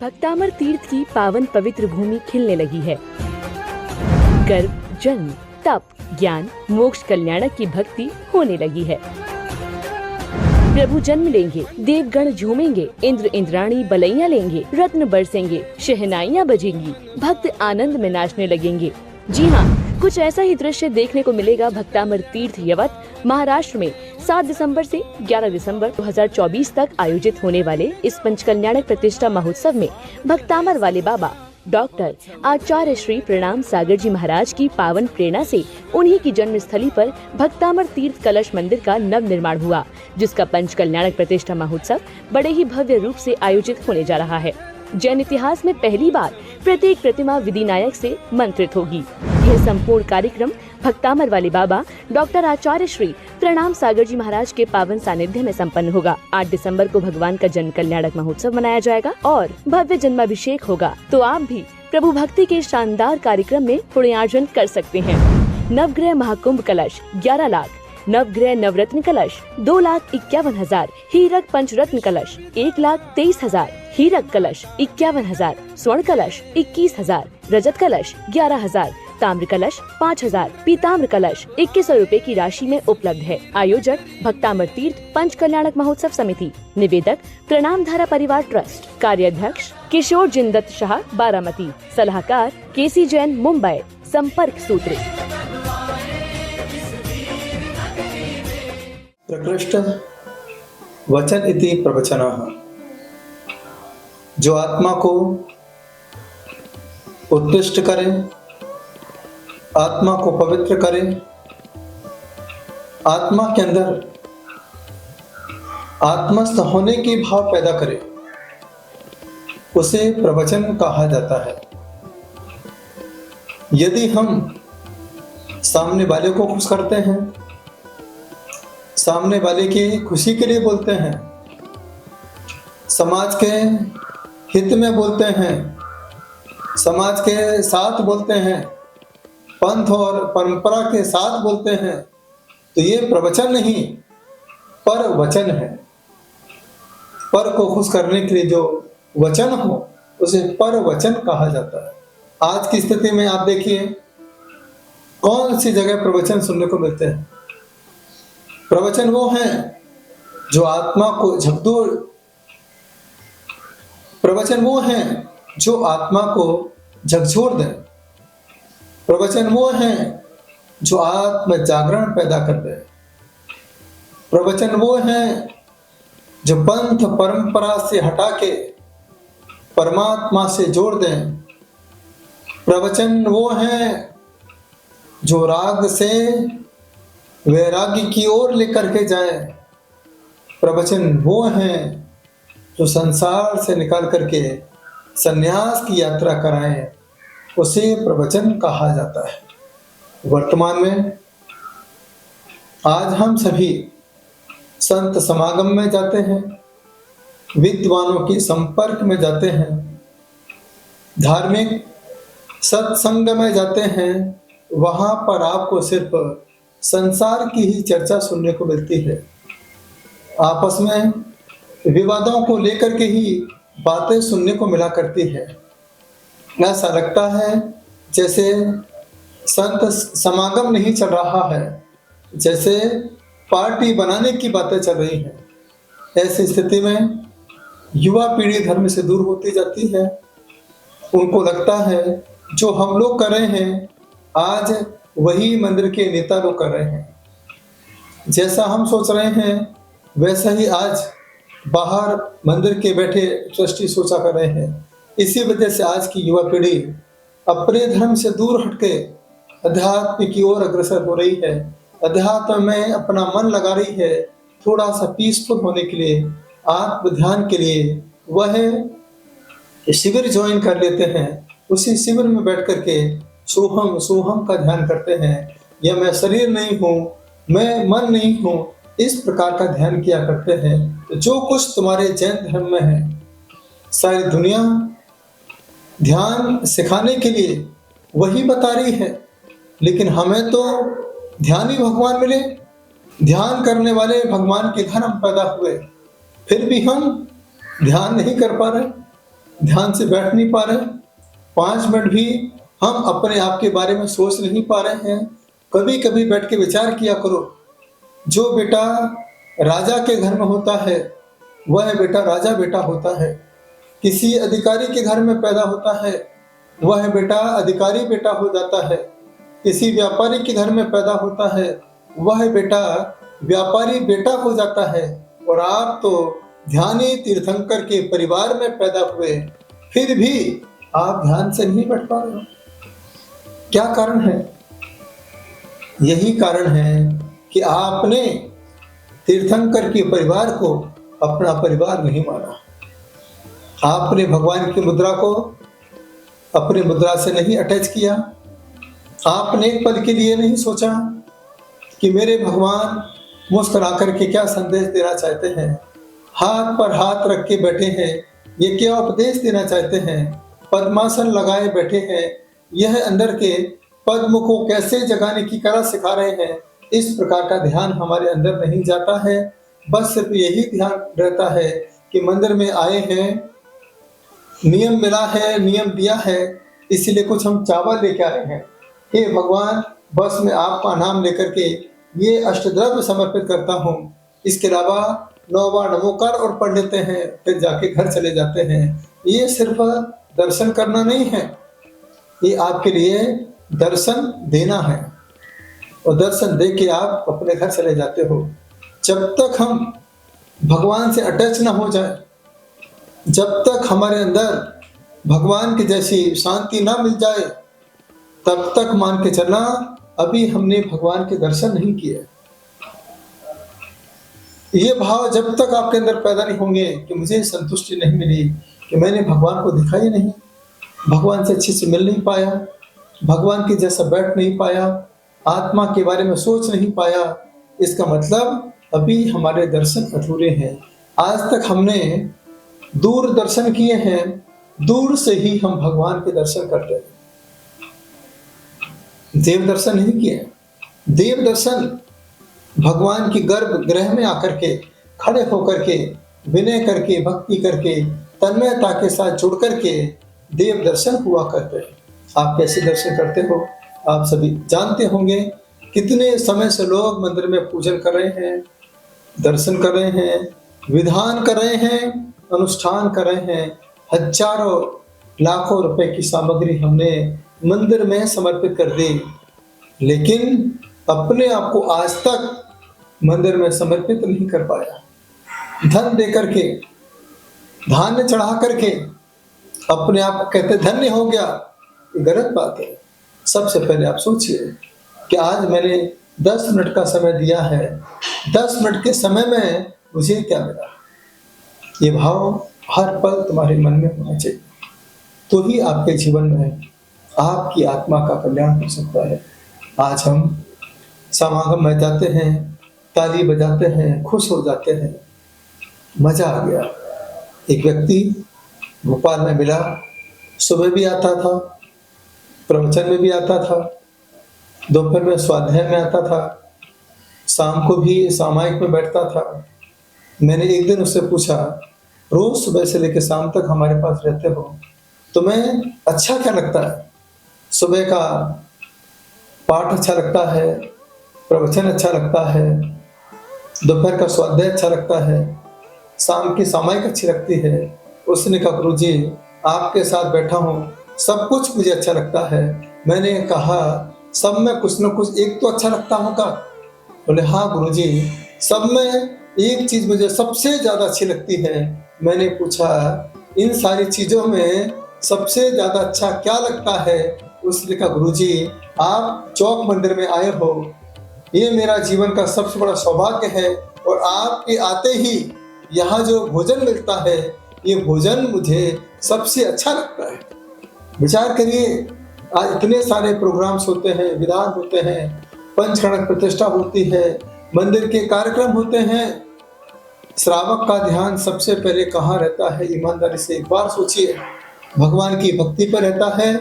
भक्तामर तीर्थ की पावन पवित्र भूमि खिलने लगी है। गर्भ, जन्म, तप, ज्ञान, मोक्ष, कल्याणक की भक्ति होने लगी है। प्रभु जन्म लेंगे, देवगण झूमेंगे, इंद्र इंद्राणी बलैया लेंगे, रत्न बरसेंगे, शहनाइयाँ बजेंगी, भक्त आनंद में नाचने लगेंगे। जी हाँ, कुछ ऐसा ही दृश्य देखने को मिलेगा भक्तामर तीर्थ यवत महाराष्ट्र में 7 दिसंबर से 11 दिसंबर 2024 तक आयोजित होने वाले इस पंचकल्याणक प्रतिष्ठा महोत्सव में भक्तामर वाले बाबा डॉक्टर आचार्य श्री प्रणाम सागर जी महाराज की पावन प्रेरणा से उन्हीं की जन्म स्थली पर भक्तामर तीर्थ कलश मंदिर का नव निर्माण हुआ, जिसका पंचकल्याणक प्रतिष्ठा महोत्सव बड़े ही भव्य रूप से आयोजित होने जा रहा है। जैन इतिहास में पहली बार प्रत्येक प्रतिमा विधिनायक से मंत्रित होगी। यह संपूर्ण कार्यक्रम भक्तामर वाले बाबा डॉक्टर आचार्य श्री प्रणाम सागर जी महाराज के पावन सानिध्य में संपन्न होगा। 8 दिसंबर को भगवान का जन्म कल्याणक महोत्सव मनाया जाएगा और भव्य जन्माभिषेक होगा। तो आप भी प्रभु भक्ति के शानदार कार्यक्रम में पुण्यार्जन कर सकते हैं। नवग्रह महाकुंभ कलश 11 लाख, नवग्रह नवरत्न कलश 2,51,000, हीरक पंचरत्न कलश 1,23,000, हीरक कलश 51,000, स्वर्ण कलश 21,000, रजत कलश 11,000, ताम्र कलश 5,000, पीताम्र कलश 2100 रूपए की राशि में उपलब्ध है। आयोजक भक्तामर तीर्थ पंच कल्याणक महोत्सव समिति, निवेदक प्रणाम धारा परिवार ट्रस्ट, कार्याध्यक्ष किशोर जिंदत शाह बारामती, सलाहकार केसी जैन मुंबई। संपर्क सूत्र प्रकृष्ट वचन इति प्रवचनः। जो आत्मा को उत्कृष्ट करे, आत्मा को पवित्र करे, आत्मा के अंदर आत्मस्थ होने की भाव पैदा करे, उसे प्रवचन कहा जाता है। यदि हम सामने वाले को खुश करते हैं, सामने वाले की खुशी के लिए बोलते हैं, समाज के हित में बोलते हैं, समाज के साथ बोलते हैं, पंथ और परंपरा के साथ बोलते हैं, तो ये प्रवचन नहीं पर वचन है। पर को खुश करने के लिए जो वचन हो उसे पर वचन कहा जाता है। आज की स्थिति में आप देखिए कौन सी जगह प्रवचन सुनने को मिलते हैं। प्रवचन वो हैं जो आत्मा को झकझोर, प्रवचन वो हैं जो आत्मा को झकझोर दें, प्रवचन वो हैं जो आत्म जागरण पैदा कर दे, प्रवचन वो हैं जो पंथ परंपरा से हटा के परमात्मा से जोड़ दें, प्रवचन वो हैं जो राग से वैराग्य की ओर लेकर के जाए, प्रवचन वो हैं जो संसार से निकाल करके संन्यास की यात्रा कराएं, उसे प्रवचन कहा जाता है। वर्तमान में आज हम सभी संत समागम में जाते हैं, विद्वानों के संपर्क में जाते हैं, धार्मिक सत्संग में जाते हैं। वहां पर आपको सिर्फ संसार की ही चर्चा सुनने को मिलती है। आपस में विवादों को लेकर के ही बातें सुनने को मिला करती है। ऐसा लगता है जैसे संत समागम नहीं चल रहा है, जैसे पार्टी बनाने की बातें चल रही हैं। ऐसी स्थिति में युवा पीढ़ी धर्म से दूर होती जाती है। उनको लगता है जो हम लोग कर रहे हैं आज वही मंदिर के नेता लोग कर रहे हैं, जैसा हम सोच रहे हैं वैसा ही आज बाहर मंदिर के बैठे ट्रस्टी सोचा कर रहे हैं। इसी वजह से आज की युवा पीढ़ी अपने धर्म से दूर हटके अध्यात्म की ओर अग्रसर हो रही है, अध्यात्म में अपना मन लगा रही है। थोड़ा सा पीसफुल होने के लिए, आत्म ध्यान के लिए वह शिविर ज्वाइन कर लेते हैं। उसी शिविर में बैठ करके सोहम सोहम का ध्यान करते हैं, या मैं शरीर नहीं हूँ, मैं मन नहीं हूँ, इस प्रकार का ध्यान किया करते हैं। तो जो कुछ तुम्हारे जैन धर्म में है, सारी दुनिया ध्यान सिखाने के लिए वही बता रही है, लेकिन हमें तो ध्यान ही भगवान मिले, ध्यान करने वाले भगवान के घर हम पैदा हुए, फिर भी हम ध्यान नहीं कर पा रहे। ध्यान से बैठ नहीं पा रहे, 5 मिनट भी हम अपने आप के बारे में सोच नहीं पा रहे हैं। कभी कभी बैठ के विचार किया करो, जो बेटा राजा के घर में होता है वह बेटा राजा बेटा होता है, किसी अधिकारी के घर में पैदा होता है वह बेटा अधिकारी बेटा हो जाता है, किसी व्यापारी के घर में पैदा होता है वह बेटा व्यापारी बेटा हो जाता है। और आप तो ध्यानी तीर्थंकर के परिवार में पैदा हुए, फिर भी आप ध्यान से नहीं बैठ पा रहे हो। क्या कारण है? यही कारण है कि आपने तीर्थंकर के परिवार को अपना परिवार नहीं माना। आपने भगवान की मुद्रा को अपनी मुद्रा से नहीं अटैच किया। आपने एक पल के लिए नहीं सोचा कि मेरे भगवान मुस्कुरा करके क्या संदेश देना चाहते हैं, हाथ पर हाथ रख के बैठे हैं, ये क्या उपदेश देना चाहते हैं, पद्मासन लगाए बैठे हैं, यह अंदर के पद्म को कैसे जगाने की कला सिखा रहे हैं। इस प्रकार का ध्यान हमारे अंदर नहीं जाता है। बस सिर्फ यही ध्यान रहता है कि मंदिर में आए हैं, नियम मिला है, नियम दिया है, इसीलिए कुछ हम चावल लेके आए हैं। हे भगवान, बस मैं आपका नाम लेकर के ये अष्टद्रव्य समर्पित करता हूँ। इसके अलावा 9 बार नमोकार और पढ़ लेते हैं, फिर जाके घर चले जाते हैं। ये सिर्फ दर्शन करना नहीं है, ये आपके लिए दर्शन देना है, और दर्शन दे के आप अपने घर चले जाते हो। जब तक हम भगवान से अटैच ना हो जाए, जब तक हमारे अंदर भगवान की जैसी शांति ना मिल जाए, तब तक मान के चलना अभी हमने भगवान के दर्शन नहीं किए। ये भाव जब तक आपके अंदर पैदा नहीं होंगे कि मुझे संतुष्टि नहीं मिली, कि मैंने भगवान को देखा ही नहीं, भगवान से अच्छे से मिल नहीं पाया, भगवान के जैसा बैठ नहीं पाया, आत्मा के बारे में सोच नहीं पाया, इसका मतलब अभी हमारे दर्शन अधूरे हैं। आज तक हमने दूर दर्शन किए हैं, दूर से ही हम भगवान के दर्शन करते हैं, देव दर्शन नहीं किए। देव दर्शन भगवान की गर्भगृह में आकर के, खड़े होकर के, विनय करके, भक्ति करके, तन्मयता के साथ जुड़ करके देव दर्शन हुआ करते हैं। आप कैसे दर्शन करते हो आप सभी जानते होंगे। कितने समय से लोग मंदिर में पूजन कर रहे हैं, दर्शन कर रहे हैं, विधान कर रहे हैं, अनुष्ठान कर रहे हैं। हजारों लाखों रुपए की सामग्री हमने मंदिर में समर्पित कर दी, लेकिन अपने आप को आज तक मंदिर में समर्पित नहीं कर पाया। धन दे करके, धान्य चढ़ा करके अपने आप को कहते धन्य हो गया, ये गलत बात है। सबसे पहले आप सोचिए कि आज मैंने 10 मिनट का समय दिया है, 10 मिनट के समय में मुझे क्या मिला। ये भाव हर पल तुम्हारे मन में होना चाहिए, तो ही आपके जीवन में आपकी आत्मा का कल्याण हो सकता है। आज हम समागम में जाते हैं, ताली बजाते हैं, खुश हो जाते हैं, मजा आ गया। एक व्यक्ति भोपाल में मिला, सुबह भी आता था, प्रवचन में भी आता था, दोपहर में स्वाध्याय में आता था, शाम को भी सामायिक में बैठता था। मैंने एक दिन उससे पूछा, रोज सुबह से लेकर शाम तक हमारे पास रहते हो, तुम्हें अच्छा क्या लगता है? सुबह का पाठ अच्छा लगता है, प्रवचन अच्छा लगता है, दोपहर का स्वाध्याय अच्छा लगता है, शाम की सामायिक अच्छी लगती है। उसने कहा, गुरुजी आपके साथ बैठा हूँ, सब कुछ मुझे अच्छा लगता है। मैंने कहा, सब में कुछ न कुछ एक तो अच्छा लगता होगा। बोले, हाँ गुरुजी, सब में एक चीज मुझे सबसे ज्यादा अच्छी लगती है। मैंने पूछा, इन सारी चीजों में सबसे ज्यादा अच्छा क्या लगता है? उसने कहा, गुरुजी आप चौक मंदिर में आए हो, ये मेरा जीवन का सबसे बड़ा सौभाग्य है, और आपके आते ही यहाँ जो भोजन मिलता है, ये भोजन मुझे सबसे अच्छा लगता है। विचार करिए, आज इतने सारे प्रोग्राम्स होते हैं, विधान होते हैं, पंचकणक प्रतिष्ठा होती है, मंदिर के कार्यक्रम होते हैं, श्रावक का ध्यान सबसे पहले कहाँ रहता है? ईमानदारी से एक बार सोचिए, भगवान की भक्ति पर रहता है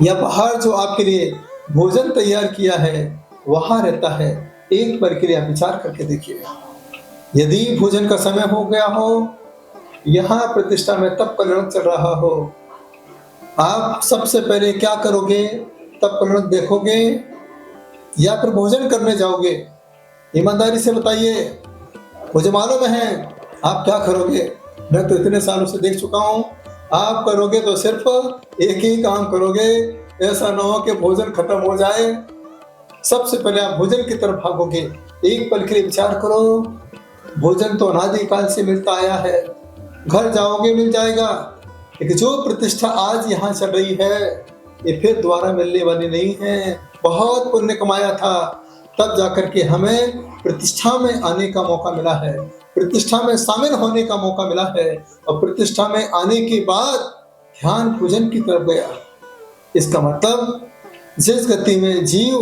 या बाहर जो आपके लिए भोजन तैयार किया है वहां रहता है? एक बार के लिए आप विचार करके देखिए। यदि भोजन का समय हो गया हो यहाँ प्रतिष्ठा में तप कल्याण चल रहा हो, आप सबसे पहले क्या करोगे? तप कल्याण देखोगे या फिर भोजन करने जाओगे? ईमानदारी से बताइए, मुझे मालूम है आप क्या करोगे। मैं तो इतने सालों से देख चुका हूँ, आप करोगे तो सिर्फ एक ही काम करोगे। ऐसा ना हो कि भोजन खत्म हो जाए, सबसे पहले आप भोजन की तरफ भागोगे। एक पल के लिए विचार करो, भोजन तो अनादिकाल से मिलता आया है, घर जाओगे मिल जाएगा, लेकिन जो प्रतिष्ठा आज यहाँ चल रही है ये फिर दोबारा मिलने वाली नहीं है। बहुत पुण्य कमाया था, तब जाकर के हमें प्रतिष्ठा में आने का मौका मिला है, प्रतिष्ठा में शामिल होने का मौका मिला है, और प्रतिष्ठा में आने के बाद ध्यान पूजन की तरफ गया। इसका मतलब जिस गति में जीव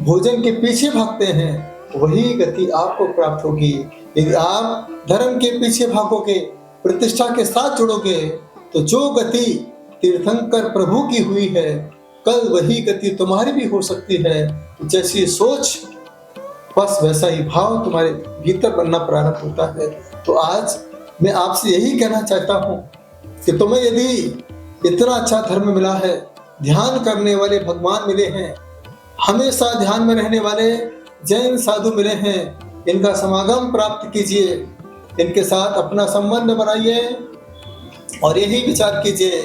भोजन के पीछे भागते हैं वही गति आपको प्राप्त होगी। यदि आप धर्म के पीछे भागोगे, प्रतिष्ठा के साथ जुड़ोगे, तो जो गति तीर्थंकर प्रभु की हुई है, कल वही गति तुम्हारी भी हो सकती है। जैसी सोच बस वैसा ही भाव तुम्हारे भीतर बनना प्रारंभ होता है। तो आज मैं आपसे यही कहना चाहता हूँ कि तुम्हें यदि इतना अच्छा धर्म मिला है, ध्यान करने वाले भगवान मिले हैं, हमेशा ध्यान में रहने वाले जैन साधु मिले हैं, इनका समागम प्राप्त कीजिए, इनके साथ अपना संबंध बनाइए और यही विचार कीजिए,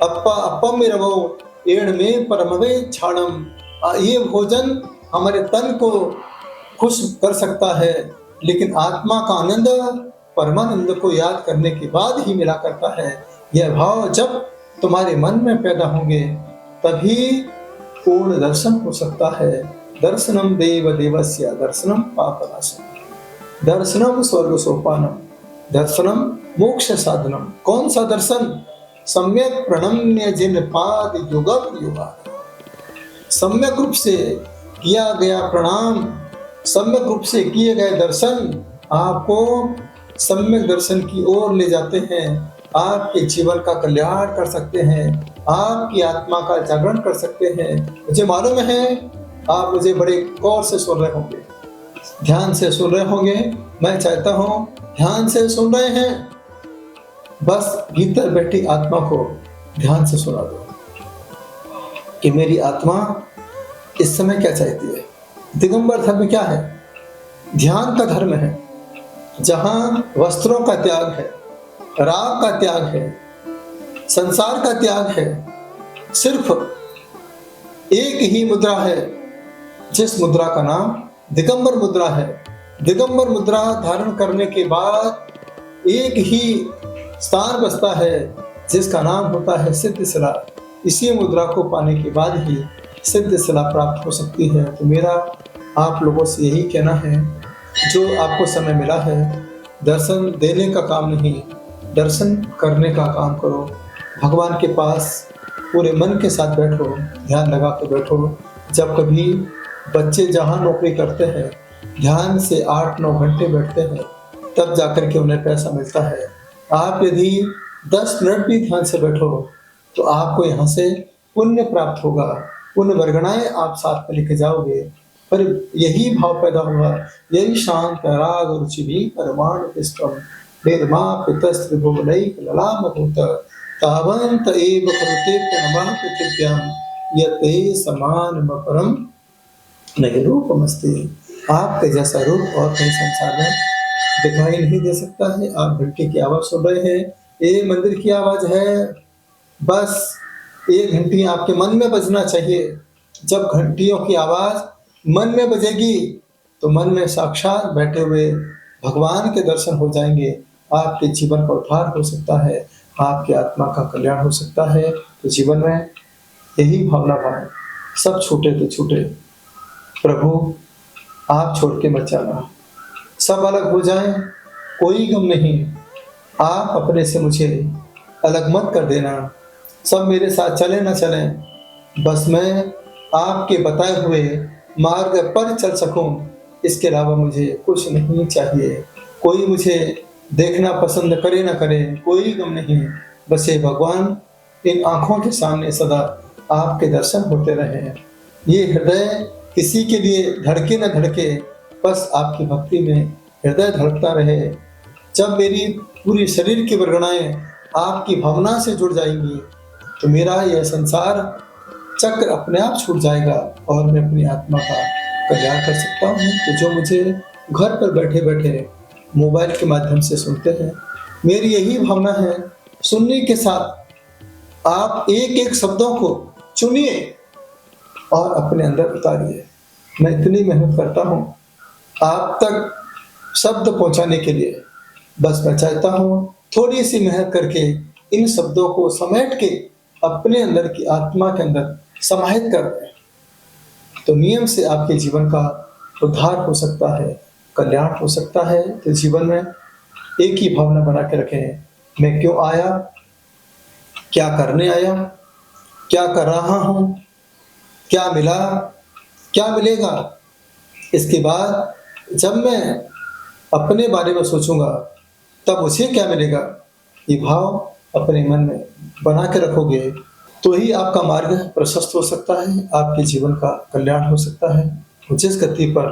अप्पा अप्पम में रहो एड़ में परमवे छाड़म। ये भोजन हमारे तन को खुश कर सकता है, लेकिन आत्मा का आनंद परमानंद को याद करने के बाद ही मिला करता है। यह भाव जब तुम्हारे मन में पैदा होंगे तभी पूर्ण दर्शन हो सकता है। दर्शनम देव देवस्य दर्शनम पापनाशनम, दर्शनम स्वर्ग सोपानम, दर्शनम मोक्ष साधनम। कौन सा दर्शन? सम्यक प्रणम्य जिन पाद युगम युगा, सम्यक रूप से किया गया प्रणाम, सम्यक रूप से किए गए दर्शन आपको सम्यक दर्शन की ओर ले जाते हैं, आपके जीवन का कल्याण कर सकते हैं, आपकी आत्मा का जागरण कर सकते हैं। मुझे मालूम है आप मुझे बड़े गौर से सुन रहे होंगे, ध्यान से सुन रहे होंगे। मैं चाहता हूँ ध्यान से सुन रहे हैं, बस भीतर बैठी आत्मा को ध्यान से सुना दो कि मेरी आत्मा इस समय क्या चाहती है। दिगंबर धर्म क्या है? ध्यान का धर्म है, जहां वस्त्रों का त्याग है, राग का त्याग है, संसार का त्याग है। सिर्फ एक ही मुद्रा है, जिस मुद्रा का नाम दिगंबर मुद्रा है। दिगंबर मुद्रा धारण करने के बाद एक ही स्थान बचता है, जिसका नाम होता है सिद्ध शिला। इसी मुद्रा को पाने के बाद ही सिद्ध शिला प्राप्त हो सकती है। तो मेरा आप लोगों से यही कहना है, जो आपको समय मिला है, दर्शन देने का काम नहीं, दर्शन करने का काम करो। भगवान के पास पूरे मन के साथ बैठो, ध्यान लगा के बैठो। जब कभी बच्चे जहाँ नौकरी करते हैं, ध्यान से 8-9 घंटे बैठते हैं, तब जाकर के उन्हें पैसा मिलता है। आप यदि 10 मिनट भी ध्यान से बैठो तो आपको यहाँ से पुण्य प्राप्त होगा, पुण्य वर्गणाएं आप साथ में लेके जाओगे। पर यही भाव पैदा हुआ, यही शांत राग रुचि भी परमाण पुष्पम वेदमा पितस्त्रिभुवनैक ललाम भूत तावंत एव करुते प्रणमः पृथिव्याम यते समान परम नहीं रूपमस्ति। आपके जैसा रूप और कहीं संसार में दिखाई नहीं दे सकता है। आप घंटे की आवाज सुन रहे हैं, ये मंदिर की आवाज है। बस 1 घंटी आपके मन में बजना चाहिए। जब घंटियों की आवाज मन में बजेगी तो मन में साक्षात बैठे हुए भगवान के दर्शन हो जाएंगे। आपके जीवन का उद्धार हो सकता है, आपकी आत्मा का कल्याण हो सकता है। तो जीवन में यही भावना पाए, सब छूटे तो छूटे, प्रभु आप छोड़ के मत जाना। सब अलग हो जाएं, कोई गम नहीं, आप अपने से मुझे अलग मत कर देना। सब मेरे साथ चले ना चलें, बस मैं आपके बताए हुए मार्ग पर चल सकूं, इसके अलावा मुझे कुछ नहीं चाहिए। कोई मुझे देखना पसंद करे ना करे, कोई गम नहीं। बस ये भगवान इन आंखों के सामने सदा आपके दर्शन होते रहे। ये हृदय किसी के लिए धड़के न धड़के, बस आपकी भक्ति में हृदय धड़कता रहे। जब मेरी पूरी शरीर की वर्गणाएं आपकी भावना से जुड़ जाएंगी तो मेरा यह संसार चक्र अपने आप छूट जाएगा और मैं अपनी आत्मा का कल्याण कर सकता हूँ। तो जो मुझे घर पर बैठे बैठे मोबाइल के माध्यम से सुनते हैं, मेरी यही भावना है, सुनने के साथ आप एक एक शब्दों को चुनिए और अपने अंदर उतारिए। मैं इतनी मेहनत करता हूँ आप तक शब्द पहुँचाने के लिए, बस मैं चाहता हूँ थोड़ी सी मेहनत करके इन शब्दों को समेट के अपने अंदर की आत्मा के अंदर समाहित कर दें, तो नियम से आपके जीवन का उद्धार हो सकता है, कल्याण हो सकता है। तो जीवन में एक ही भावना बना के रखें, मैं क्यों आया, क्या करने आया, क्या कर रहा हूँ, क्या मिला, क्या मिलेगा। इसके बाद जब मैं अपने बारे में सोचूंगा तब उसे क्या मिलेगा, ये भाव अपने मन में बना के रखोगे तो ही आपका मार्ग प्रशस्त हो सकता है, आपके जीवन का कल्याण हो सकता है। जिस गति पर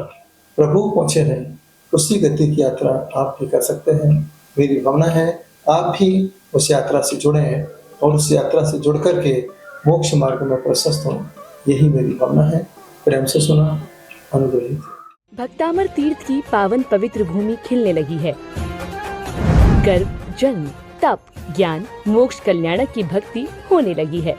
प्रभु पहुंचे हैं उसी गति की यात्रा आप भी कर सकते हैं। मेरी भावना है आप भी उस यात्रा से जुड़ें और उस यात्रा से जुड़ करके मोक्ष मार्ग में प्रशस्त हों, यही मेरी भावना है। प्रेम से सुना, अनुग्रहित। भक्तामर तीर्थ की पावन पवित्र भूमि खिलने लगी है। गर्भ, जन्म, तप, ज्ञान, मोक्ष, कल्याणक की भक्ति होने लगी है।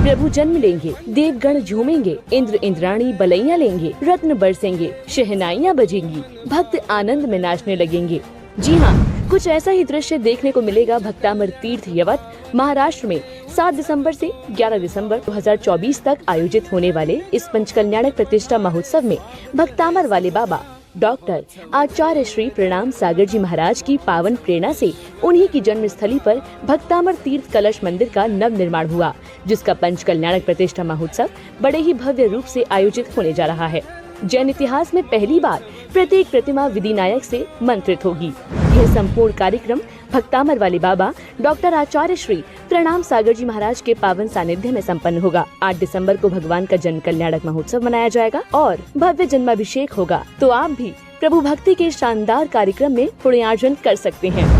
प्रभु जन्म लेंगे, देवगण झूमेंगे, इंद्र इंद्राणी बलैया लेंगे, रत्न बरसेंगे, शहनाइयाँ बजेंगी, भक्त आनंद में नाचने लगेंगे। जी हाँ, कुछ ऐसा ही दृश्य देखने को मिलेगा भक्तामर तीर्थ यवत महाराष्ट्र में 7 दिसंबर से 11 दिसंबर 2024 तक आयोजित होने वाले इस पंचकल्याणक प्रतिष्ठा महोत्सव में भक्तामर वाले बाबा डॉक्टर आचार्य श्री प्रणाम सागर जी महाराज की पावन प्रेरणा से उन्हीं की जन्म स्थली पर भक्तामर तीर्थ कलश मंदिर का नव निर्माण हुआ, जिसका पंचकल्याणक प्रतिष्ठा महोत्सव बड़े ही भव्य रूप से आयोजित होने जा रहा है। जैन इतिहास में पहली बार प्रत्येक प्रतिमा विधिनायक से मंत्रित होगी। यह संपूर्ण कार्यक्रम भक्तामर वाले बाबा डॉक्टर आचार्य श्री प्रणाम सागर जी महाराज के पावन सानिध्य में संपन्न होगा। 8 दिसंबर को भगवान का जन्म कल्याणक महोत्सव मनाया जाएगा और भव्य जन्माभिषेक होगा। तो आप भी प्रभु भक्ति के शानदार कार्यक्रम में पुण्यार्जन कर सकते हैं।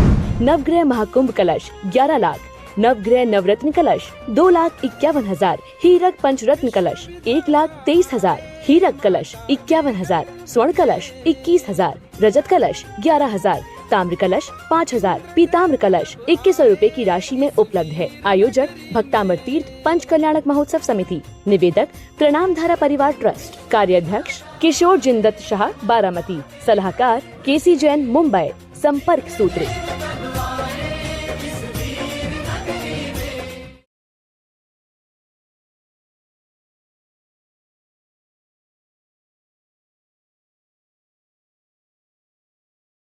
नवग्रह महाकुंभ कलश 11 लाख, नवग्रह नवरत्न कलश 2,51,000, हीरक पंचरत्न कलश 1,23,000, हीरक कलश 51,000, स्वर्ण कलश 21,000, रजत कलश 11,000, ताम्र कलश 5,000, पीताम्र कलश 2,100 रुपए की राशि में उपलब्ध है। आयोजक भक्तामर तीर्थ पंच कल्याणक महोत्सव समिति, निवेदक प्रणाम धारा परिवार ट्रस्ट, कार्याध्यक्ष किशोर जिंदत शाह बारामती, सलाहकार केसी जैन मुंबई। संपर्क सूत्र